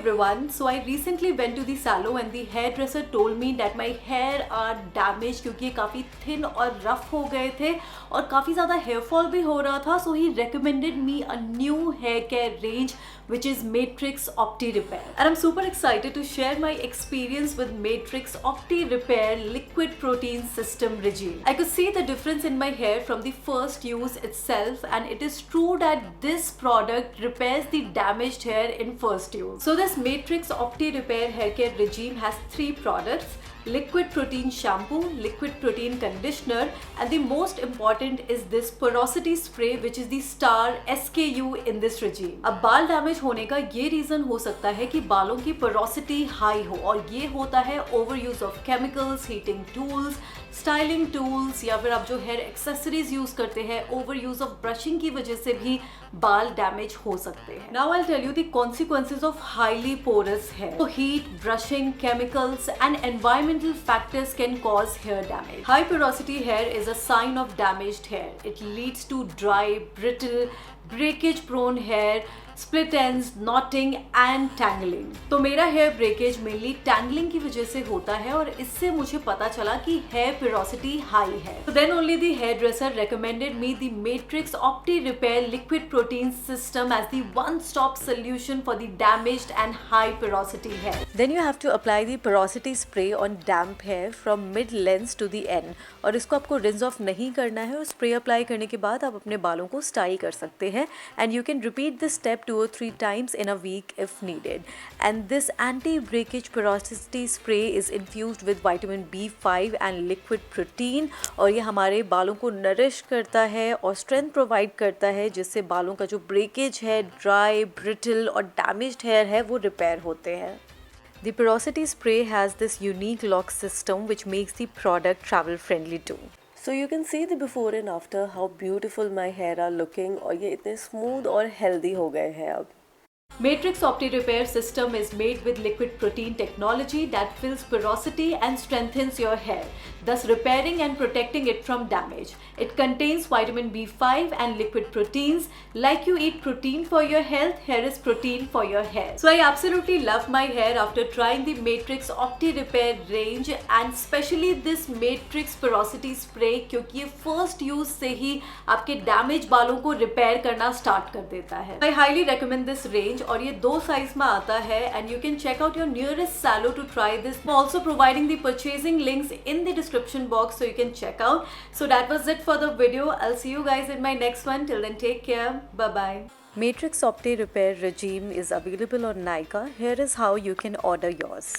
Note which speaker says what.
Speaker 1: everyone. So I recently went to the salon and the hairdresser told me that my hair are damaged क्योंकि ये काफ़ी thin और rough हो गए थे और काफ़ी ज़्यादा hair fall भी हो रहा था. So he recommended me a new hair care range which is Matrix Opti.repair. And I'm super excited to share my experience with Matrix Opti.repair liquid protein system regime. I could see the difference in my hair from the first use itself, and it is true that this product repairs the damaged hair in first use. So this Matrix Opti.repair hair care regime has 3 products: liquid protein shampoo, liquid protein conditioner, and the most important is this porosity spray which is the star SKU in this regime. अब बाल damage होने का ये reason हो सकता है कि बालों की porosity हाई हो, और ये होता है over use of chemicals, heating tools, styling tools, या फिर आप जो हेयर एक्सेसरीज यूज करते हैं, ओवर यूज ऑफ ब्रशिंग की वजह से भी बाल डैमेज हो सकते हैं. Now I tell you the consequences of highly porous hair. So heat, brushing, chemicals and environmental factors can cause hair damage. High porosity hair is a sign of damaged hair. It leads to dry, brittle, breakage prone hair, split ends, knotting and tangling. तो मेरा hair breakage mainly tangling की वजह से होता है, और इससे मुझे पता चला कि hair porosity high है. So then only the hairdresser recommended me the Matrix Opti.repair liquid protein system as the one-stop solution for the damaged and high porosity hair. Then you have to apply the porosity spray on damp hair from mid length to the end, और इसको आपको rinse off नहीं करना है, और spray apply करने के बाद आप अपने बालों को style कर सकते हैं, and you can repeat this step 2 or 3 times in a week if needed. And this anti-breakage porosity spray is infused with vitamin B5 and liquid protein, और ये हमारे बालों को नरिश करता है और स्ट्रेंथ प्रोवाइड करता है, जिससे बालों का जो ब्रेकेज है, ड्राई, ब्रिटल और डैमेज्ड हेयर है, वो रिपेयर होते हैं. The porosity spray has this unique lock system which makes the product travel friendly too. So you can see the before and after how beautiful my hair are looking, और ये इतने smooth और healthy हो गए हैं अब. Matrix Opti.repair system is made with liquid protein technology that fills porosity and strengthens your hair, thus repairing and protecting it from damage. It contains vitamin B5 and liquid proteins. Like you eat protein for your health, here is protein for your hair. So I absolutely love my hair after trying the Matrix Opti.repair range, and especially this Matrix porosity spray, क्योंकि ये first use से ही आपके damaged बालों को repair करना start कर देता है. I highly recommend this range, और ये 2 साइज में आता है, and you can check out your nearest salon to try this. I'm also providing the purchasing links in the description box so you can check out. So that was it for the video. I'll see you guys in my next one. Till then, take care. Bye bye. Matrix Opti.repair regime is available on Nykaa. Here is how you can order yours.